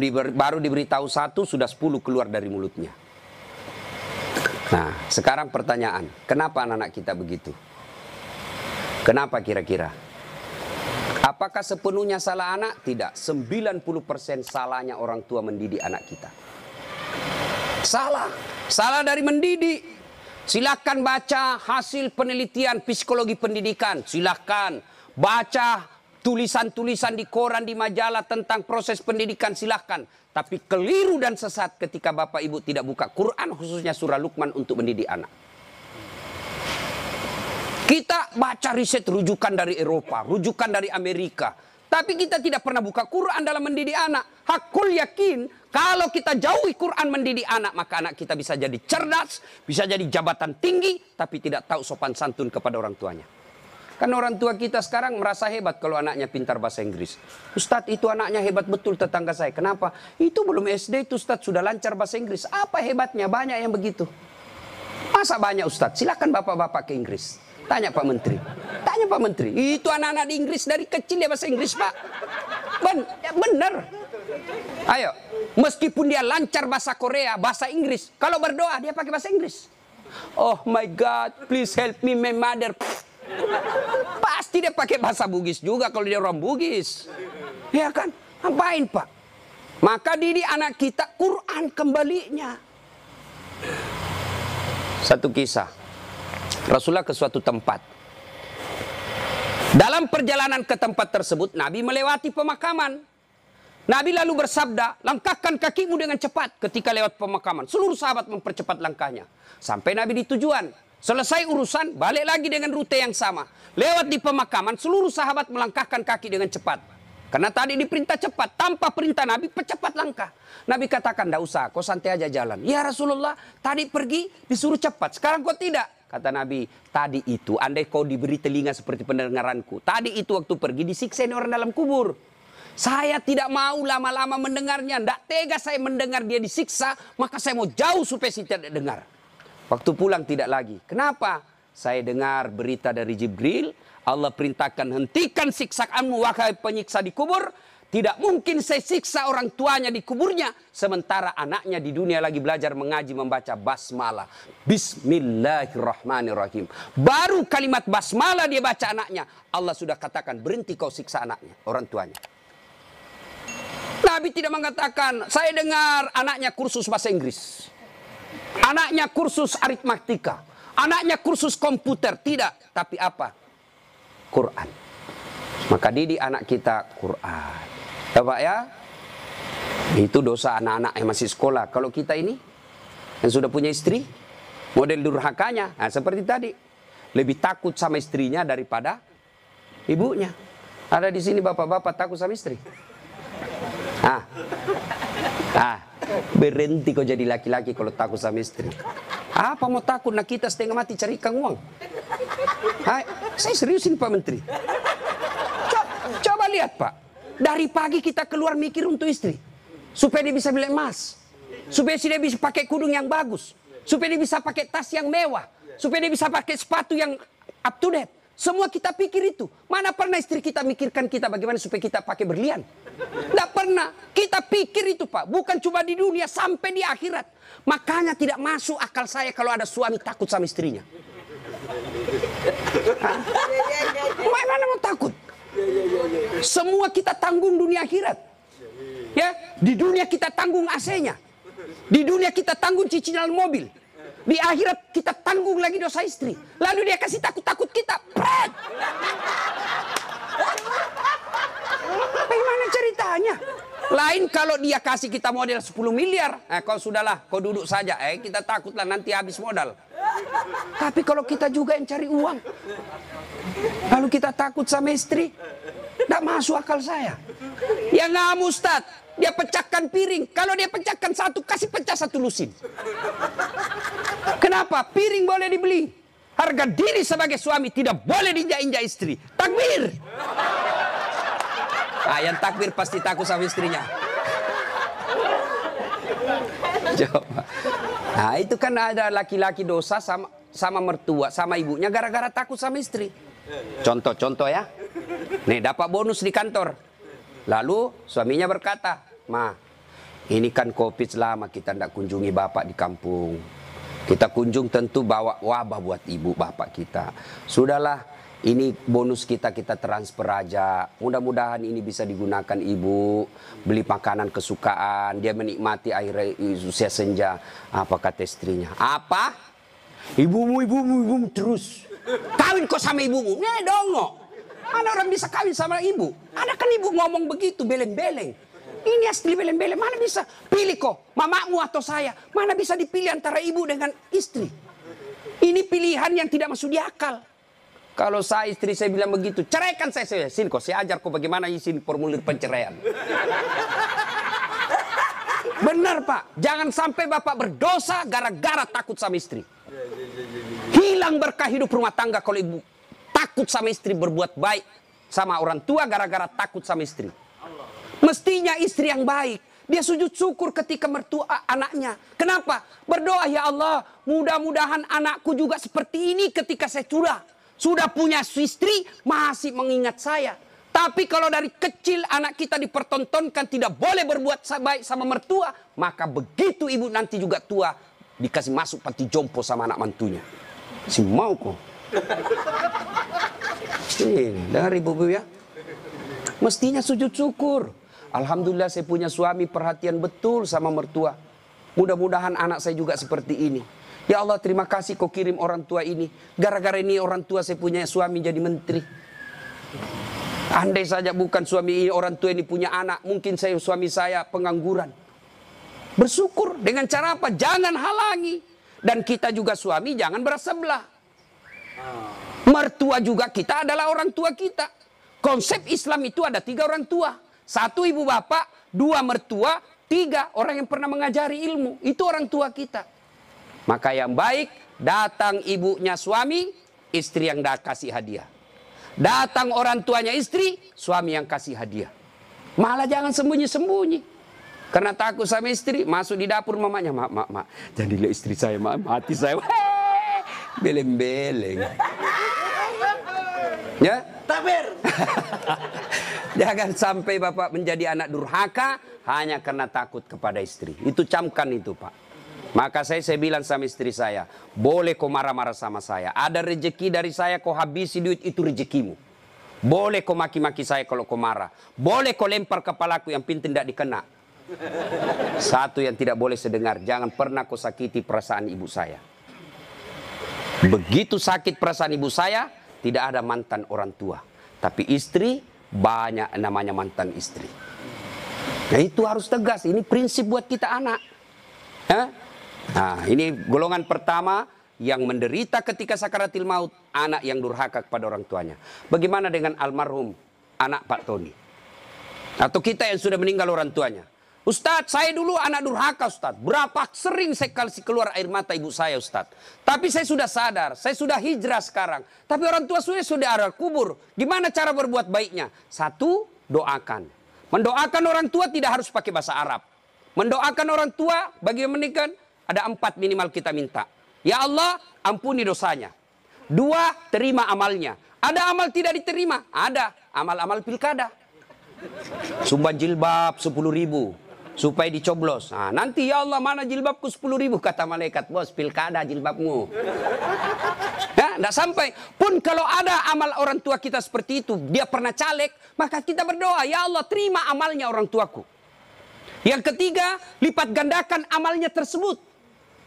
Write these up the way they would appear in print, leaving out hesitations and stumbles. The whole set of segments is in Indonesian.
baru diberitahu satu, sudah 10 keluar dari mulutnya. Nah, sekarang pertanyaan, kenapa anak-anak kita begitu? Kenapa kira-kira? Apakah sepenuhnya salah anak? Tidak. 90% salahnya orang tua mendidik anak kita. Salah. Salah dari mendidik. Silakan baca hasil penelitian psikologi pendidikan. Silakan baca tulisan-tulisan di koran, di majalah tentang proses pendidikan. Silakan. Tapi keliru dan sesat ketika Bapak Ibu tidak buka Quran, khususnya surah Luqman untuk mendidik anak. Kita baca riset rujukan dari Eropa, rujukan dari Amerika. Tapi kita tidak pernah buka Quran dalam mendidik anak. Hakul yakin, kalau kita jauhi Quran mendidik anak, maka anak kita bisa jadi cerdas, bisa jadi jabatan tinggi, tapi tidak tahu sopan santun kepada orang tuanya. Kan orang tua kita sekarang merasa hebat kalau anaknya pintar bahasa Inggris. Ustadz, itu anaknya hebat betul tetangga saya. Kenapa? Itu belum SD itu Ustadz sudah lancar bahasa Inggris. Apa hebatnya? Banyak yang begitu. Masa banyak Ustadz? Silakan bapak-bapak ke Inggris. Tanya Pak Menteri. Tanya Pak Menteri. Itu anak-anak di Inggris dari kecil dia bahasa Inggris, Pak. Bener. Ayo. Meskipun dia lancar bahasa Korea, bahasa Inggris. Kalau berdoa dia pakai bahasa Inggris. Oh my God, please help me my mother. Pasti dia pakai bahasa Bugis juga kalau dia orang Bugis. Ya kan? Ngapain Pak? Maka didik anak kita Quran kembalinya. Satu kisah. Rasulullah ke suatu tempat. Dalam perjalanan ke tempat tersebut, Nabi melewati pemakaman. Nabi lalu bersabda, langkahkan kakimu dengan cepat ketika lewat pemakaman. Seluruh sahabat mempercepat langkahnya. Sampai Nabi di tujuan. Selesai urusan, balik lagi dengan rute yang sama. Lewat di pemakaman, seluruh sahabat melangkahkan kaki dengan cepat. Karena tadi diperintah cepat, tanpa perintah Nabi, percepat langkah. Nabi katakan, tidak usah, kau santai aja jalan. Ya Rasulullah, tadi pergi disuruh cepat, sekarang kau tidak. Kata Nabi, tadi itu andai kau diberi telinga seperti pendengaranku. Tadi itu waktu pergi disiksa orang dalam kubur. Saya tidak mau lama-lama mendengarnya. Tidak tega saya mendengar dia disiksa. Maka saya mau jauh supaya saya tidak dengar. Waktu pulang tidak lagi. Kenapa? Saya dengar berita dari Jibril. Allah perintahkan hentikan siksaanmu wahai penyiksa di kubur. Tidak mungkin saya siksa orang tuanya di kuburnya. Sementara anaknya di dunia lagi belajar mengaji membaca basmalah. Bismillahirrahmanirrahim. Baru kalimat basmalah dia baca anaknya. Allah sudah katakan berhenti kau siksa anaknya, orang tuanya. Nabi tidak mengatakan saya dengar anaknya kursus bahasa Inggris. Anaknya kursus aritmatika. Anaknya kursus komputer. Tidak. Tapi apa? Quran. Maka didik anak kita Quran. Ya Pak ya, itu dosa anak-anak yang masih sekolah. Kalau kita ini yang sudah punya istri, model durhakanya, nah seperti tadi, lebih takut sama istrinya daripada ibunya. Ada di sini bapak-bapak takut sama istri. Berhenti kau jadi laki-laki kalau takut sama istri. Apa mau takut? Nah kita setengah mati cari ikan uang. Saya seriusin Pak Menteri. Coba lihat Pak. Dari pagi kita keluar mikir untuk istri. Supaya dia bisa beli emas. Supaya dia bisa pakai kudung yang bagus. Supaya dia bisa pakai tas yang mewah. Supaya dia bisa pakai sepatu yang up to date. Semua kita pikir itu. Mana pernah istri kita mikirkan kita bagaimana supaya kita pakai berlian? Tidak pernah. Kita pikir itu Pak. Bukan cuma di dunia, sampai di akhirat. Makanya tidak masuk akal saya kalau ada suami takut sama istrinya. Mana mau takut? Semua kita tanggung dunia akhirat. Ya, di dunia kita tanggung AC-nya. Di dunia kita tanggung cicilan mobil. Di akhirat kita tanggung lagi dosa istri. Lalu dia kasih takut-takut kita. Pret! Bagaimana ceritanya? Lain kalau dia kasih kita model 10 miliar. Kau sudahlah, kau duduk saja. Kita takutlah nanti habis modal. Tapi kalau kita juga yang cari uang. Lalu kita takut sama istri. Tidak masuk akal saya. Ya nggak Ustaz. Dia pecahkan piring. Kalau dia pecahkan satu, kasih pecah satu lusin. Kenapa? Piring boleh dibeli. Harga diri sebagai suami tidak boleh diinjak-injak istri. Takbir. Yang takbir pasti takut sama istrinya. Coba. Itu kan ada laki-laki dosa sama mertua, sama ibunya gara-gara takut sama istri. Contoh ya. Nih dapat bonus di kantor. Lalu suaminya berkata, Ma, Ini kan COVID lama kita tidak kunjungi bapak di kampung. Kita kunjung tentu bawa wabah buat ibu bapak kita. Sudahlah, ini bonus kita transfer aja. Mudah-mudahan ini bisa digunakan ibu. Beli makanan kesukaan. Dia menikmati air usia senja. Apa kata istrinya? Apa? Ibumu terus. Kawin kok sama ibumu? Nih dongo. Mana orang bisa kawin sama ibu? Ada kan ibu ngomong begitu, beleng-beleng. Ini asli beleng-beleng. Mana bisa pilih kok, mamamu atau saya? Mana bisa dipilih antara ibu dengan istri? Ini pilihan yang tidak masuk di akal. Kalau saya istri saya bilang begitu, ceraikan saya. Sini kok, saya ajar kok bagaimana isi formulir penceraian. Benar Pak, jangan sampai bapak berdosa gara-gara takut sama istri. Hilang berkah hidup rumah tangga kalau ibu takut sama istri, berbuat baik sama orang tua gara-gara takut sama istri. Mestinya istri yang baik, dia sujud syukur ketika mertua anaknya. Kenapa? Berdoa, ya Allah, mudah-mudahan anakku juga seperti ini ketika saya sudah punya istri, masih mengingat saya. Tapi kalau dari kecil anak kita dipertontonkan tidak boleh berbuat baik sama mertua, maka begitu ibu nanti juga tua, dikasih masuk panti jompo sama anak mantunya. Si mau kok. Ini, dengar ibu-ibu ya. Mestinya sujud syukur. Alhamdulillah saya punya suami perhatian betul sama mertua. Mudah-mudahan anak saya juga seperti ini. Ya Allah, terima kasih kau kirim orang tua ini. Gara-gara ini orang tua saya punya suami jadi menteri. Andai saja bukan suami ini, orang tua ini punya anak, mungkin suami saya pengangguran. Bersyukur dengan cara apa? Jangan halangi. Dan kita juga suami jangan bersebelah. Mertua juga kita adalah orang tua kita. Konsep Islam itu ada 3 orang tua. 1 ibu bapak, 2 mertua, 3 orang yang pernah mengajari ilmu. Itu orang tua kita. Maka yang baik, datang ibunya suami, istri yang kasih hadiah. Datang orang tuanya istri, suami yang kasih hadiah. Malah jangan sembunyi-sembunyi. Karena takut sama istri, masuk di dapur mamanya. Mak, jangan dilihat istri saya, mati saya. Beleng-beleng. Ya? Takbir. Jangan sampai bapak menjadi anak durhaka hanya karena takut kepada istri. Itu camkan itu Pak. Maka saya bilang sama istri saya, boleh kau marah-marah sama saya. Ada rezeki dari saya kau habisi duit, itu rezekimu. Boleh kau maki-maki saya kalau kau marah. Boleh kau lempar kepalaku, yang penting tidak dikena. Satu yang tidak boleh saya dengar, jangan pernah kau sakiti perasaan ibu saya. Begitu sakit perasaan ibu saya, tidak ada mantan orang tua. Tapi istri, banyak namanya mantan istri. Nah itu harus tegas, ini prinsip buat kita anak. Nah ini golongan pertama yang menderita ketika sakaratil maut, anak yang durhaka kepada orang tuanya. Bagaimana dengan almarhum anak Pak Tony? Atau kita yang sudah meninggal orang tuanya? Ustadz, saya dulu anak durhaka Ustadz. Berapa sering saya kasih keluar air mata ibu saya Ustadz. Tapi saya sudah sadar, saya sudah hijrah sekarang. Tapi orang tua saya sudah ada kubur. Gimana cara berbuat baiknya? 1, doakan. Mendoakan orang tua tidak harus pakai bahasa Arab. Mendoakan orang tua bagi yang menikah ada 4 minimal kita minta. Ya Allah, ampuni dosanya. 2, terima amalnya. Ada amal tidak diterima? Ada. Amal-amal pilkada. Sumbang jilbab 10.000. Supaya dicoblos. Nah, nanti ya Allah mana jilbabku 10.000 kata malaikat, bos pilkada jilbabmu. Ya, enggak sampai. Pun kalau ada amal orang tua kita seperti itu, dia pernah caleg, maka kita berdoa, ya Allah terima amalnya orang tuaku. Yang ketiga, lipat gandakan amalnya tersebut.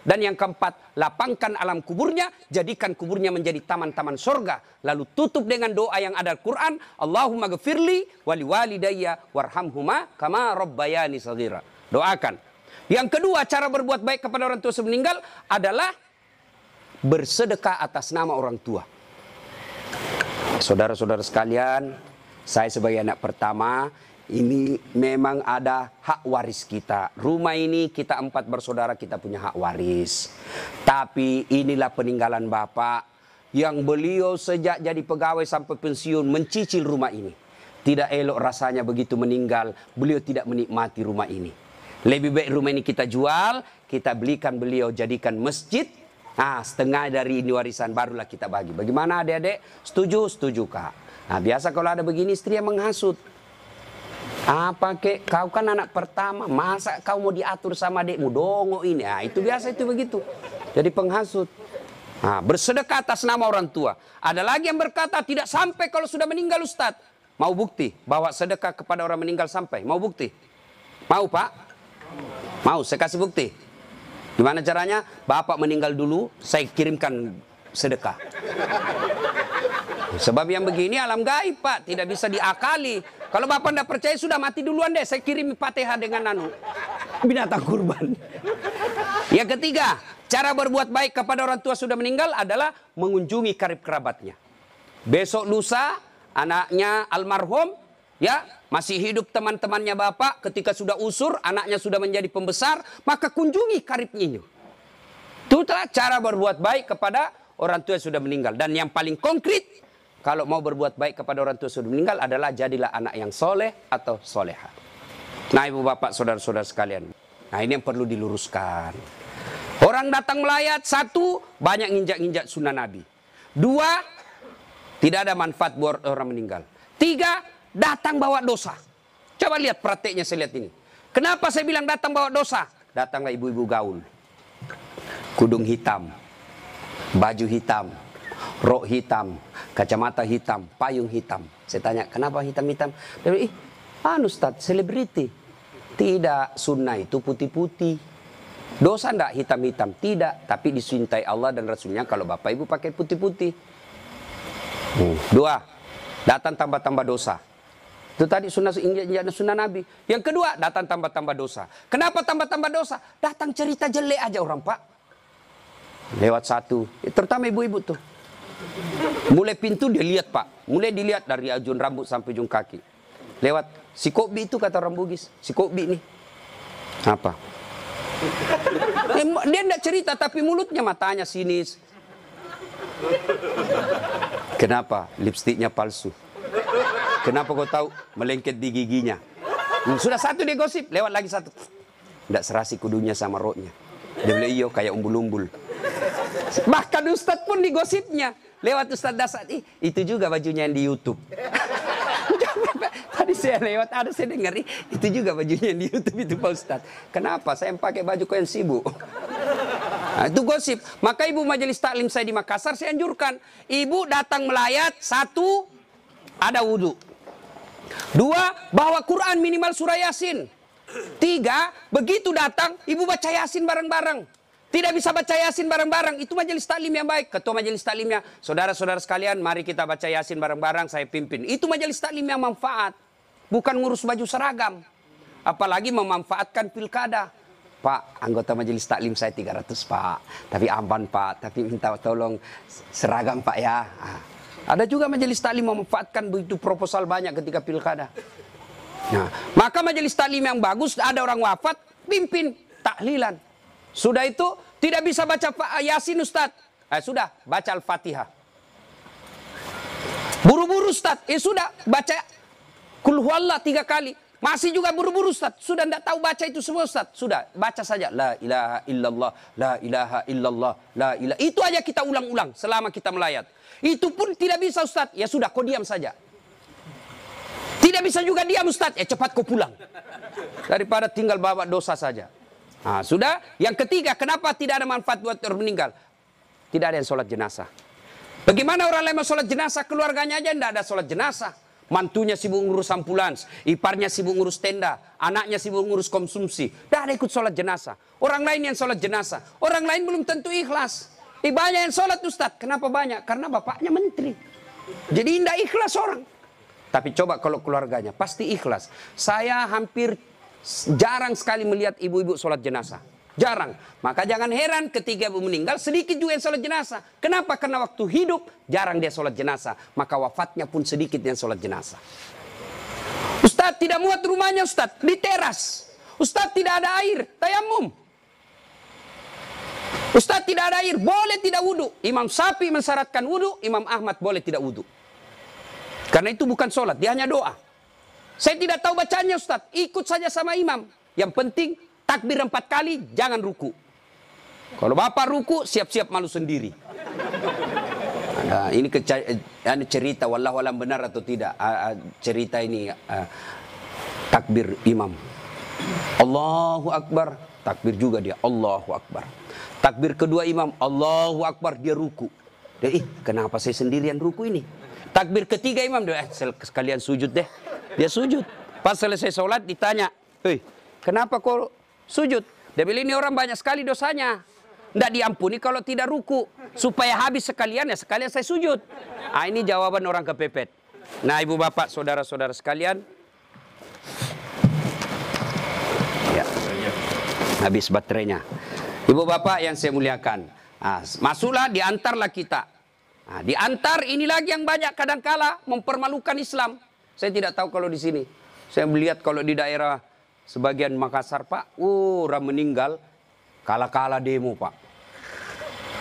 Dan yang keempat, lapangkan alam kuburnya, jadikan kuburnya menjadi taman-taman sorga. Lalu tutup dengan doa yang ada Al-Quran, Allahumma gfirli wali walidayya warhamhuma kama rabbayani shaghira. Doakan. Yang kedua, cara berbuat baik kepada orang tua semeninggal adalah bersedekah atas nama orang tua. Saudara-saudara sekalian, saya sebagai anak pertama, ini memang ada hak waris kita. Rumah ini kita 4 bersaudara, kita punya hak waris. Tapi inilah peninggalan Bapak yang beliau sejak jadi pegawai sampai pensiun mencicil rumah ini. Tidak elok rasanya begitu meninggal, beliau tidak menikmati rumah ini. Lebih baik rumah ini kita jual, kita belikan beliau jadikan masjid. Nah, setengah dari ini warisan barulah kita bagi. Bagaimana adik-adik? Setuju? Setuju Kak. Nah, biasa kalau ada begini istri yang menghasut. Apa kek, kau kan anak pertama, masa kau mau diatur sama adikmu, dongo ini. Nah, itu biasa itu begitu. Jadi penghasut. Nah, bersedekah atas nama orang tua. Ada lagi yang berkata tidak sampai kalau sudah meninggal Ustadz. Mau bukti bahwa sedekah kepada orang meninggal sampai? Mau bukti? Mau Pak? Mau, saya kasih bukti. Gimana caranya? Bapak meninggal dulu, saya kirimkan sedekah. Sebab yang begini alam gaib Pak, tidak bisa diakali. Kalau Bapak tidak percaya sudah mati duluan deh, saya kirim Fatihah dengan binatang kurban. Yang ketiga, cara berbuat baik kepada orang tua sudah meninggal adalah mengunjungi karib kerabatnya. Besok lusa anaknya almarhum ya masih hidup, teman-temannya Bapak ketika sudah usur, anaknya sudah menjadi pembesar, maka kunjungi karibnya. Itulah cara berbuat baik kepada orang tua yang sudah meninggal. Dan yang paling konkret, kalau mau berbuat baik kepada orang tua sudah meninggal adalah jadilah anak yang soleh atau soleha. Nah ibu bapak saudara-saudara sekalian. Nah ini yang perlu diluruskan. Orang datang melayat, satu, banyak nginjak-nginjak sunnah Nabi. Dua, tidak ada manfaat buat orang meninggal. Tiga, datang bawa dosa. Coba lihat prakteknya saya lihat ini. Kenapa saya bilang datang bawa dosa? Datanglah ibu-ibu gaul. Kudung hitam, baju hitam, rok hitam, kacamata hitam, payung hitam. Saya tanya, kenapa hitam-hitam? Dia bilang, Ustaz, selebriti. Tidak, sunnah itu putih-putih. Dosa enggak hitam-hitam? Tidak, tapi dicintai Allah dan Rasulnya kalau bapak ibu pakai putih-putih. Dua, datang tambah-tambah dosa. Itu tadi sunnah Nabi. Yang kedua, datang tambah-tambah dosa. Kenapa tambah-tambah dosa? Datang cerita jelek aja orang Pak. Lewat satu, terutama ibu-ibu tuh. Mulai pintu dia lihat Pak, mulai dilihat dari ujung rambut sampai ujung kaki. Lewat si Kobi itu kata orang Bugis, si Kobi nih. Apa? Dia tidak cerita tapi mulutnya matanya sinis. Kenapa? Lipstiknya palsu. Kenapa kau tahu? Melengket di giginya. Sudah satu dia gosip, lewat lagi satu. Tidak serasi kudunya sama roknya. Dia bilang iyo kayak umbul-umbul. Bahkan Ustadz pun digosipnya. Lewat Ustadz Dasar, itu juga bajunya yang di YouTube. Tadi saya lewat, ada saya dengar, itu juga bajunya yang di YouTube itu Pak Ustadz. Kenapa? Saya pakai baju kau yang sibuk. Nah, itu gosip. Maka ibu majelis taklim saya di Makassar, saya anjurkan. Ibu datang melayat, satu, ada wudhu. Dua, bawa Quran minimal surah Yasin. Tiga, begitu datang, ibu baca Yasin bareng-bareng. Tidak bisa baca Yasin bareng-bareng, itu majelis taklim yang baik. Ketua majelis taklimnya, saudara-saudara sekalian, mari kita baca Yasin bareng-bareng, saya pimpin. Itu majelis taklim yang manfaat. Bukan ngurus baju seragam. Apalagi memanfaatkan pilkada. Pak, anggota majelis taklim saya 300 Pak. Tapi amban Pak, tapi minta tolong seragam Pak ya. Ada juga majelis taklim memanfaatkan begitu proposal banyak ketika pilkada. Nah, maka majelis taklim yang bagus, ada orang wafat, pimpin tahlilan. Sudah itu tidak bisa baca Yasin Ustaz. Sudah baca Al-Fatihah. Buru-buru Ustaz. Sudah baca Qul huwallah 3 kali. Masih juga buru-buru Ustaz. Sudah tidak tahu baca itu semua Ustaz. Sudah baca saja la ilaha illallah, la ilaha illallah, la ilaha. Itu aja kita ulang-ulang selama kita melayat. Itu pun tidak bisa Ustaz. Ya sudah kau diam saja. Tidak bisa juga diam Ustaz. Ya cepat kau pulang. Daripada tinggal bawa dosa saja. Nah, sudah. Yang ketiga, kenapa tidak ada manfaat buat orang meninggal? Tidak ada yang sholat jenazah. Bagaimana orang lain mau sholat jenazah? Keluarganya aja tidak ada sholat jenazah. Mantunya sibuk ngurus ambulans, iparnya sibuk ngurus tenda, anaknya sibuk ngurus konsumsi. Tidak ada ikut sholat jenazah. Orang lain yang sholat jenazah. Orang lain belum tentu ikhlas. Banyak yang sholat Ustaz. Kenapa banyak? Karena bapaknya menteri. Jadi tidak ikhlas orang. Tapi coba kalau keluarganya, pasti ikhlas. Saya hampir jarang sekali melihat ibu-ibu sholat jenazah. Jarang. Maka jangan heran ketika ibu meninggal sedikit juga yang sholat jenazah. Kenapa? Karena waktu hidup jarang dia sholat jenazah. Maka wafatnya pun sedikit yang sholat jenazah. Ustaz tidak muat rumahnya Ustaz. Di teras. Ustaz tidak ada air. Tayamum. Ustaz tidak ada air. Boleh tidak wudhu. Imam Syafi'i mensyaratkan wudhu. Imam Ahmad boleh tidak wudhu. Karena itu bukan sholat. Dia hanya doa. Saya tidak tahu bacanya Ustaz. Ikut saja sama imam. Yang penting takbir 4 kali, jangan ruku. Kalau bapak ruku, siap-siap malu sendiri. Nah, ini cerita, wallahu alam benar atau tidak. Cerita ini. takbir imam. Allahu Akbar, takbir juga dia, Allahu Akbar. Takbir kedua imam, Allahu Akbar, dia ruku. Dia, kenapa saya sendirian ruku ini? Takbir ketiga imam, dia, sekalian sujud deh. Dia sujud. Pas selesai sholat ditanya, kenapa kau sujud? Dia bilang, ini orang banyak sekali dosanya. Tidak diampuni kalau tidak ruku. Supaya habis sekalian, ya sekalian saya sujud. Nah, ini jawaban orang kepepet. Nah, ibu bapak, saudara-saudara sekalian. Ya, habis baterainya. Ibu bapak yang saya muliakan. Nah, masuklah, diantarlah kita. Nah, diantar ini lagi yang banyak kadangkala mempermalukan Islam. Saya tidak tahu kalau di sini. Saya melihat kalau di daerah sebagian Makassar, Pak, orang meninggal kala-kala demo, Pak.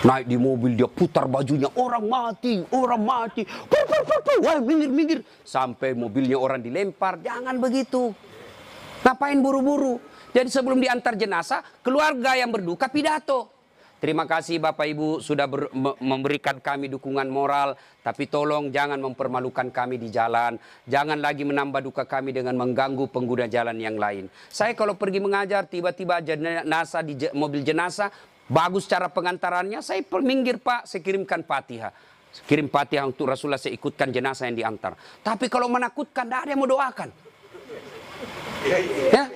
Naik di mobil, dia putar bajunya, orang mati, orang mati. Wah, minggir. Sampai mobilnya orang dilempar, jangan begitu. Ngapain buru-buru? Jadi sebelum diantar jenazah, keluarga yang berduka pidato. Terima kasih Bapak Ibu sudah memberikan kami dukungan moral. Tapi tolong jangan mempermalukan kami di jalan. Jangan lagi menambah duka kami dengan mengganggu pengguna jalan yang lain. Saya kalau pergi mengajar, tiba-tiba jenazah di mobil jenazah, bagus cara pengantarannya, saya minggir Pak, saya kirimkan Fatihah. Kirim Fatihah untuk Rasulullah, saya ikutkan jenazah yang diantar. Tapi kalau menakutkan, tidak ada yang mau doakan. Ya,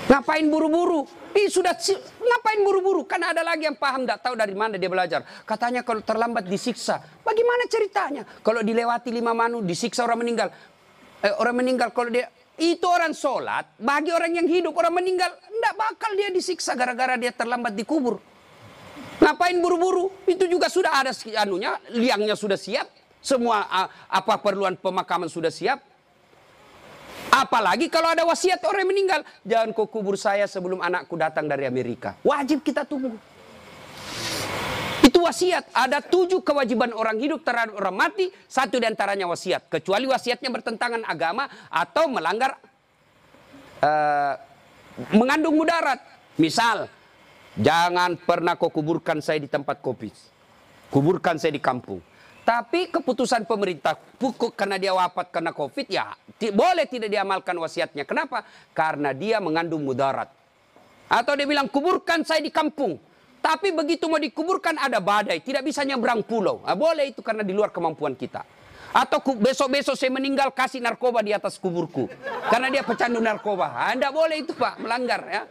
ngapain buru-buru? Ngapain buru-buru? Kan ada lagi yang paham, tidak tahu dari mana dia belajar. Katanya kalau terlambat disiksa. Bagaimana ceritanya? Kalau dilewati 5 manu, disiksa orang meninggal. Orang meninggal kalau dia... Itu orang sholat, bagi orang yang hidup, orang meninggal, tidak bakal dia disiksa gara-gara dia terlambat dikubur. Ngapain buru-buru? Itu juga sudah ada anunya, liangnya sudah siap. Semua apa perluan pemakaman sudah siap. Apalagi kalau ada wasiat orang yang meninggal. Jangan kau kubur saya sebelum anakku datang dari Amerika. Wajib kita tunggu. Itu wasiat. Ada 7 kewajiban orang hidup terhadap orang mati. 1 diantaranya wasiat. Kecuali wasiatnya bertentangan agama atau melanggar mengandung mudarat. Misal, jangan pernah kau kuburkan saya di tempat kopi. Kuburkan saya di kampung. Tapi keputusan pemerintah pukul karena dia wafat karena COVID, ya boleh tidak diamalkan wasiatnya. Kenapa? Karena dia mengandung mudarat. Atau dia bilang kuburkan saya di kampung. Tapi begitu mau dikuburkan ada badai, tidak bisa nyebrang pulau. Nah, boleh itu karena di luar kemampuan kita. Atau besok-besok saya meninggal kasih narkoba di atas kuburku. Karena dia pecandu narkoba. Tidak boleh itu Pak, melanggar ya.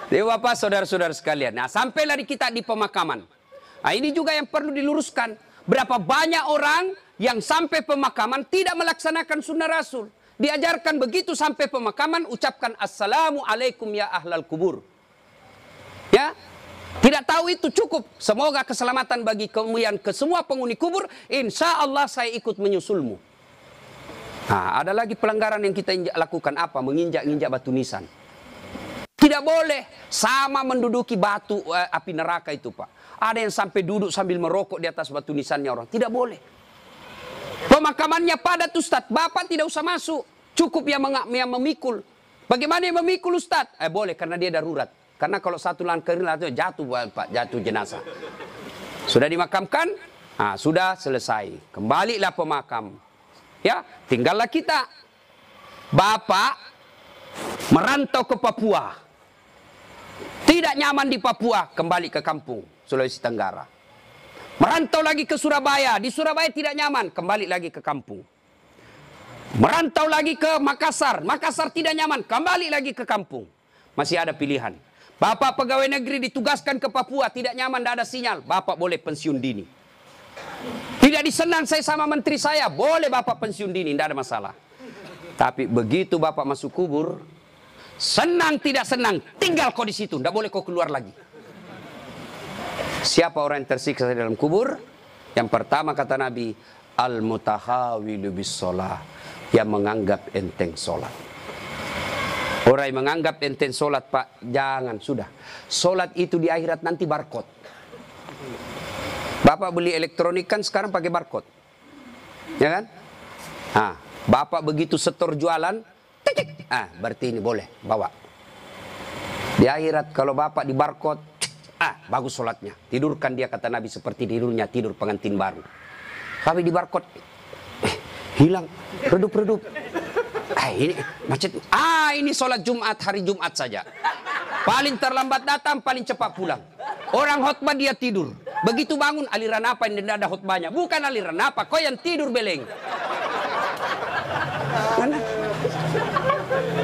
Jadi Bapak, saudara-saudara sekalian. Nah, sampailah kita di pemakaman. Nah, ini juga yang perlu diluruskan. Berapa banyak orang yang sampai pemakaman tidak melaksanakan sunnah Rasul. Diajarkan begitu sampai pemakaman, ucapkan Assalamualaikum ya ahlal kubur. Ya, tidak tahu itu cukup. Semoga keselamatan bagi kemuliaan ke semua penghuni kubur. Insya Allah saya ikut menyusulmu. Nah, ada lagi pelanggaran yang kita lakukan apa? Menginjak-injak batu nisan. Tidak boleh sama menduduki batu api neraka itu Pak. Ada yang sampai duduk sambil merokok di atas batu nisannya orang. Tidak boleh. Pemakamannya padat Ustaz. Bapak tidak usah masuk. Cukup yang memikul. Bagaimana yang memikul Ustaz? Boleh karena dia darurat. Karena kalau satu langkah jatuh Pak, jatuh jenazah. Sudah dimakamkan? Nah, sudah selesai. Kembalilah pemakam. Ya, tinggallah kita. Bapak merantau ke Papua. Tidak nyaman di Papua, kembali ke kampung, Sulawesi Tenggara. Merantau lagi ke Surabaya, di Surabaya tidak nyaman, kembali lagi ke kampung. Merantau lagi ke Makassar, Makassar tidak nyaman, kembali lagi ke kampung. Masih ada pilihan. Bapak pegawai negeri ditugaskan ke Papua, tidak nyaman, tidak ada sinyal, Bapak boleh pensiun dini. Tidak disenang saya sama menteri saya, boleh Bapak pensiun dini, tidak ada masalah. Tapi begitu Bapak masuk kubur, senang tidak senang, tinggal kau di situ, tidak boleh kau keluar lagi. Siapa orang yang tersiksa dalam kubur? Yang pertama kata Nabi, al-mutahawilu bis sholah, yang menganggap enteng sholat. Orang yang menganggap enteng sholat Pak, jangan, sudah. Sholat itu di akhirat nanti barcode. Bapak beli elektronik kan sekarang pakai barcode, ya kan? Nah, Bapak begitu setor jualan, berarti ini boleh bawa. Di akhirat kalau Bapak di barcode, bagus sholatnya. Tidurkan dia kata Nabi seperti tidurnya tidur pengantin baru. Tapi di barcode, Hilang, redup-redup. Ini macet. Ini sholat Jumat, hari Jumat saja. Paling terlambat datang, paling cepat pulang. Orang khotbah dia tidur. Begitu bangun, aliran apa yang tidak ada khotbahnya? Bukan aliran apa, kau yang tidur beleng. Mana?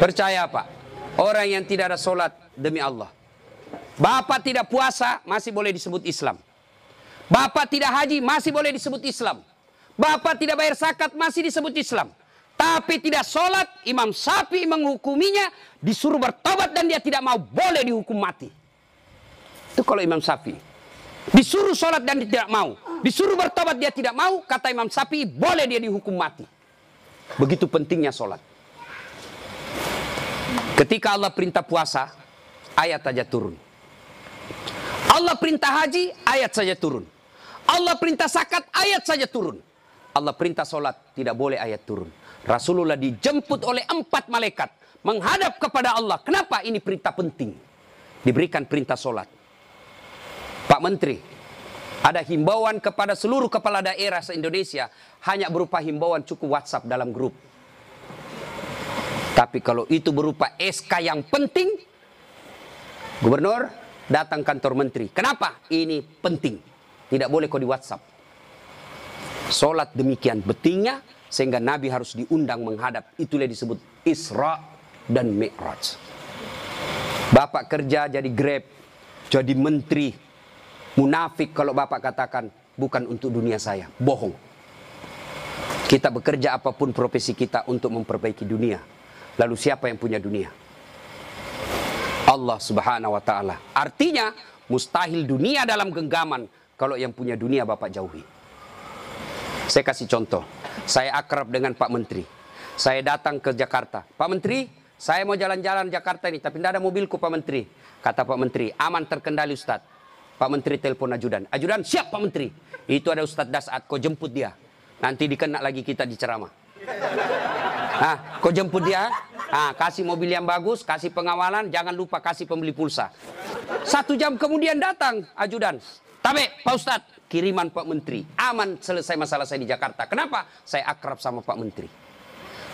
Percaya Pak, orang yang tidak ada sholat demi Allah. Bapak tidak puasa, masih boleh disebut Islam. Bapak tidak haji, masih boleh disebut Islam. Bapak tidak bayar zakat, masih disebut Islam. Tapi tidak sholat, Imam Syafi'i menghukuminya, disuruh bertobat dan dia tidak mau, boleh dihukum mati. Itu kalau Imam Syafi'i. Disuruh sholat dan dia tidak mau. Disuruh bertobat dia tidak mau, kata Imam Syafi'i, boleh dia dihukum mati. Begitu pentingnya sholat. Ketika Allah perintah puasa, ayat saja turun. Allah perintah haji, ayat saja turun. Allah perintah zakat, ayat saja turun. Allah perintah sholat, tidak boleh ayat turun. Rasulullah dijemput oleh 4 malaikat menghadap kepada Allah. Kenapa? Ini perintah penting. Diberikan perintah sholat. Pak Menteri, ada himbauan kepada seluruh kepala daerah se-Indonesia, hanya berupa himbauan cukup WhatsApp dalam grup. Tapi kalau itu berupa SK yang penting, Gubernur datang kantor Menteri. Kenapa? Ini penting. Tidak boleh kau di WhatsApp. Sholat demikian pentingnya, sehingga Nabi harus diundang menghadap. Itulah disebut Isra dan Mi'raj. Bapak kerja jadi Grab, jadi menteri. Munafik kalau Bapak katakan, bukan untuk dunia saya. Bohong. Kita bekerja apapun profesi kita untuk memperbaiki dunia. Lalu siapa yang punya dunia? Allah Subhanahu wa ta'ala. Artinya, mustahil dunia dalam genggaman. Kalau yang punya dunia Bapak jauhi. Saya kasih contoh. Saya akrab dengan Pak Menteri. Saya datang ke Jakarta. Pak Menteri, saya mau jalan-jalan Jakarta ini, tapi tidak ada mobilku Pak Menteri. Kata Pak Menteri, aman terkendali Ustadz. Pak Menteri telepon ajudan. Ajudan, siap Pak Menteri. Itu ada Ustadz Dasat, kau jemput dia. Nanti dikena lagi kita di ceramah. Kau jemput dia. Kasih mobil yang bagus, kasih pengawalan, jangan lupa kasih pembeli pulsa. 1 jam kemudian datang ajudan. Tapi Pak Ustadz, kiriman Pak Menteri. Aman, selesai masalah saya di Jakarta. Kenapa? Saya akrab sama Pak Menteri.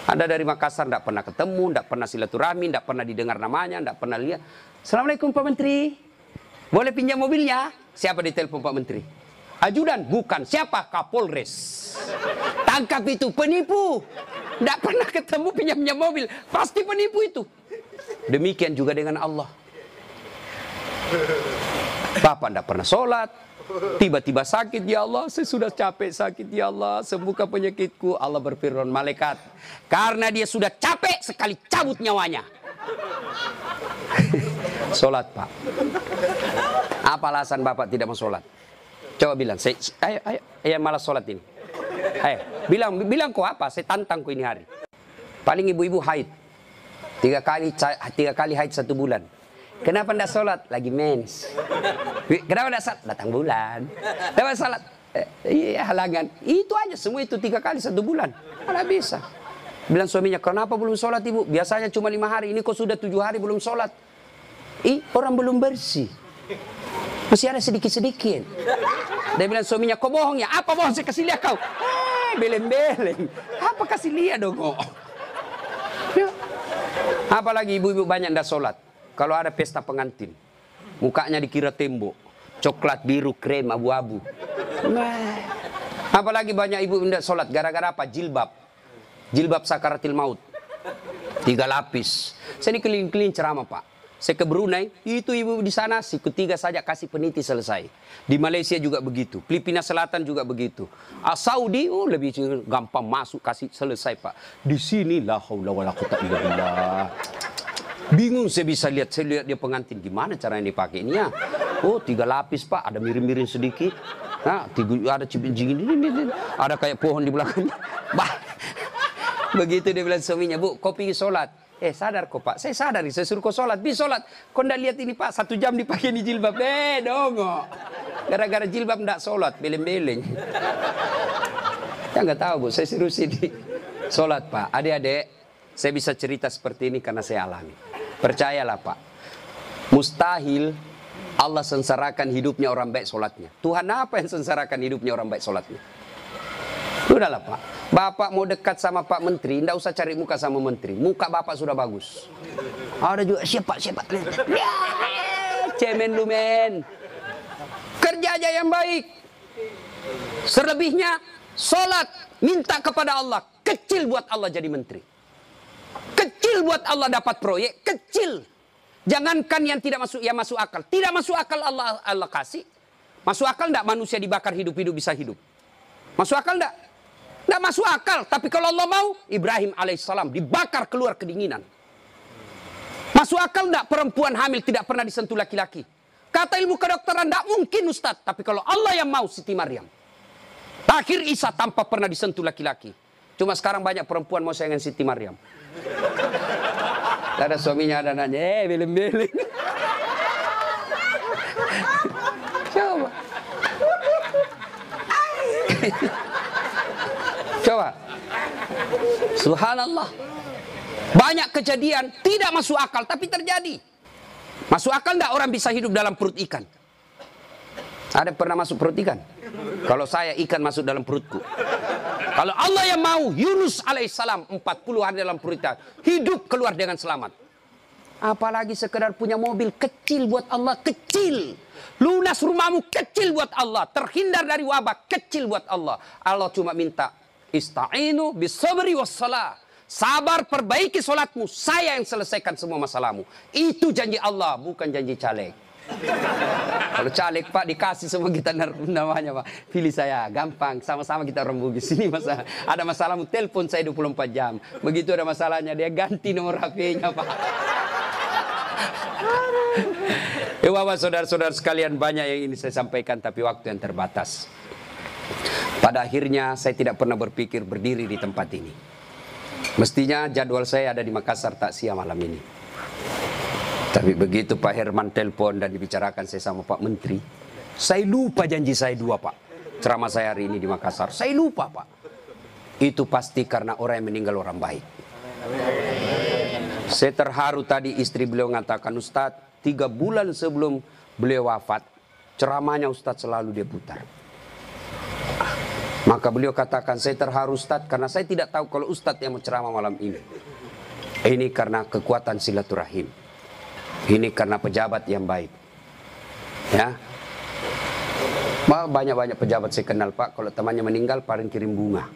Anda dari Makassar tidak pernah ketemu, tidak pernah silaturahmi, tidak pernah didengar namanya, tidak pernah lihat. Assalamualaikum Pak Menteri. Boleh pinjam mobilnya? Siapa ditelepon Pak Menteri? Ajudan? Bukan. Siapa? Kapolres. Tangkap itu, penipu. Tidak pernah ketemu pinjam mobil. Pasti penipu itu. Demikian juga dengan Allah. Bapak tidak pernah sholat. Tiba-tiba sakit, ya Allah, saya sudah capek sakit, ya Allah, sembuhkan penyakitku. Allah berfirman, malaikat, karena dia sudah capek sekali cabut nyawanya. Sholat Pak. Apa alasan Bapak tidak mau sholat? Coba bilang, ayo malas sholat ini. Ayo, bilang kok apa? Saya tantang kok ini hari. Paling ibu-ibu haid. 3 kali haid 1 bulan. Kenapa tidak sholat? Lagi mens. Kenapa tidak sholat? Datang bulan. Kenapa sholat? Iya, halangan. Itu aja, semua itu 3 kali 1 bulan. Mana bisa. Bilang suaminya, kenapa belum sholat ibu? Biasanya cuma 5 hari, ini kok sudah 7 hari belum sholat. Orang belum bersih. Masih ada sedikit-sedikit. Dia bilang suaminya, kok bohong ya? Apa bohong? Saya kasih lihat kau. Beleng-beleng. Apa kasih lihat dong kok? Apalagi ibu-ibu banyak tidak sholat. Kalau ada pesta pengantin, mukanya dikira tembok, coklat, biru, krem, abu-abu. Apalagi banyak ibu tidak sholat, gara-gara apa? Jilbab. Jilbab sakaratil maut. 3 lapis. Saya ini keliling-keliling ceramah Pak. Saya ke Brunei, itu ibu di sana, siku 3 saja kasih peniti selesai. Di Malaysia juga begitu, Filipina Selatan juga begitu. Saudi, lebih gampang masuk, kasih selesai Pak. Di sini la haula wala quwwata illa billah. Bingung saya bisa lihat, dia pengantin. Gimana caranya dipakai ini ya? 3 lapis Pak, ada miring-miring sedikit. Ada cipin-cipin ini, ada kayak pohon di belakangnya. Begitu dia bilang suaminya, Bu, kau pergi sholat. Sadar kok Pak, saya sadar, saya suruh kau sholat. Bisa sholat, kau ndak lihat ini Pak, 1 jam dipakai di jilbab. Dongo. Gara-gara jilbab ndak sholat, beleng-beleng. Ya nggak tahu Bu, saya suruh sini sholat Pak. Adik-adik, saya bisa cerita seperti ini karena saya alami. Percayalah Pak, mustahil Allah sengsarakan hidupnya orang baik sholatnya. Tuhan apa yang sengsarakan hidupnya orang baik sholatnya? Udahlah Pak, Bapak mau dekat sama Pak Menteri, ndak usah cari muka sama Menteri. Muka Bapak sudah bagus. Ada juga siapa? Ya, cemen lu men. Kerja aja yang baik. Selebihnya sholat, minta kepada Allah. Kecil buat Allah jadi menteri. Kecil buat Allah dapat proyek, kecil. Jangankan yang tidak masuk, yang masuk akal. Tidak masuk akal Allah kasih. Masuk akal enggak manusia dibakar hidup-hidup bisa hidup? Masuk akal enggak? Enggak masuk akal. Tapi kalau Allah mau, Ibrahim alaihissalam dibakar keluar kedinginan. Masuk akal enggak perempuan hamil tidak pernah disentuh laki-laki? Kata ilmu kedokteran enggak mungkin Ustaz. Tapi kalau Allah yang mau, Siti Maryam. Akhir Isa tanpa pernah disentuh laki-laki. Cuma sekarang banyak perempuan mau sayangan Siti Maryam. Ada suaminya, ada anaknya, beleng-beleng. Coba. Coba. Subhanallah. Banyak kejadian tidak masuk akal tapi terjadi. Masuk akal enggak orang bisa hidup dalam perut ikan? Ada pernah masuk perut ikan? Kalau saya ikan masuk dalam perutku. Kalau Allah yang mau, Yunus alaihissalam 40 hari dalam perut ikan, hidup keluar dengan selamat. Apalagi sekedar punya mobil kecil buat Allah, kecil. Lunas rumahmu kecil buat Allah, terhindar dari wabah kecil buat Allah. Allah cuma minta ista'inu bisabri wassalah. Sabar, perbaiki solatmu, saya yang selesaikan semua masalahmu. Itu janji Allah, bukan janji caleg. Kalau caleg Pak dikasih semua kita namanya Pak, pilih saya, gampang, sama-sama kita orang Bugis. Ini masalah, ada masalahmu telepon saya 24 jam. Begitu ada masalahnya dia ganti nomor HP-nya Pak. Bapak saudara-saudara sekalian, banyak yang ini saya sampaikan tapi waktu yang terbatas. Pada akhirnya saya tidak pernah berpikir berdiri di tempat ini. Mestinya jadwal saya ada di Makassar takziah malam ini. Tapi begitu Pak Herman telepon dan dibicarakan saya sama Pak Menteri, saya lupa janji saya 2 Pak. Ceramah saya hari ini di Makassar, saya lupa Pak. Itu pasti karena orang yang meninggal orang baik. Saya terharu tadi istri beliau mengatakan, Ustadz 3 bulan sebelum beliau wafat, ceramahnya Ustadz selalu dia putar. Maka beliau katakan, saya terharu Ustadz karena saya tidak tahu kalau Ustadz yang mau ceramah malam ini. Ini karena kekuatan silaturahim. Ini karena pejabat yang baik. Ya. Banyak-banyak pejabat saya kenal Pak, kalau temannya meninggal paling kirim bunga.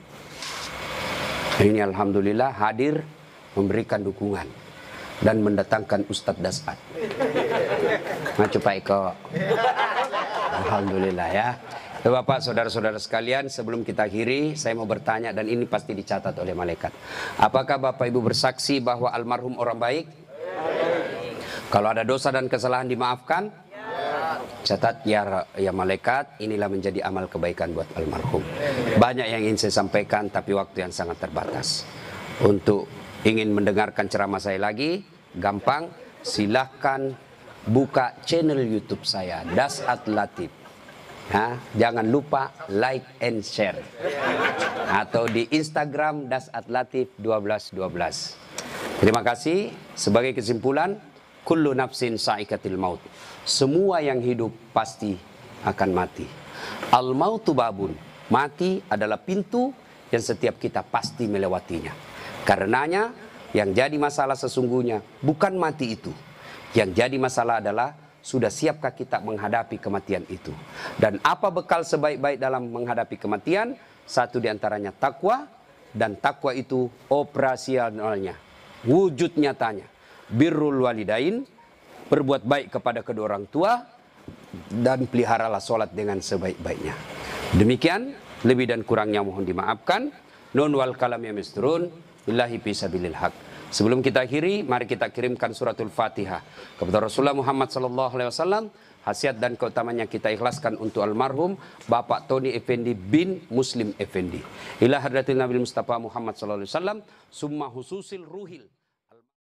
Ini alhamdulillah hadir memberikan dukungan dan mendatangkan Ustadz Dasat. Ngacu Pak Eko. Alhamdulillah ya. Bapak, saudara-saudara sekalian, sebelum kita akhiri, saya mau bertanya dan ini pasti dicatat oleh malaikat. Apakah Bapak Ibu bersaksi bahwa almarhum orang baik? Kalau ada dosa dan kesalahan dimaafkan? Catat ya malaikat, inilah menjadi amal kebaikan buat almarhum. Banyak yang ingin saya sampaikan tapi waktu yang sangat terbatas. Untuk ingin mendengarkan ceramah saya lagi, gampang, silahkan buka channel YouTube saya, Dasat Latif. Nah, jangan lupa like and share. Atau di Instagram Dasat Latif 1212. Terima kasih. Sebagai kesimpulan, kullu nafsin sa'ikatil maut. Semua yang hidup pasti akan mati. Al mautu babun. Mati adalah pintu yang setiap kita pasti melewatinya. Karenanya yang jadi masalah sesungguhnya bukan mati itu. Yang jadi masalah adalah sudah siapkah kita menghadapi kematian itu. Dan apa bekal sebaik-baik dalam menghadapi kematian? Satu diantaranya takwa. Dan takwa itu operasionalnya, wujud nyatanya. Birrul walidain, berbuat baik kepada kedua orang tua. Dan peliharalah sholat dengan sebaik-baiknya. Demikian, lebih dan kurangnya mohon dimaafkan. Nun wal kalam ya misturun. Billahi fisabilil haq. Sebelum kita akhiri, mari kita kirimkan suratul Fatihah kepada Rasulullah Muhammad SAW. Khasiat dan keutamanya kita ikhlaskan untuk almarhum Bapak Tony Effendi bin Muslim Effendi. Ila hadratil Nabi Mustafa Muhammad SAW. Summa hususil ruhil.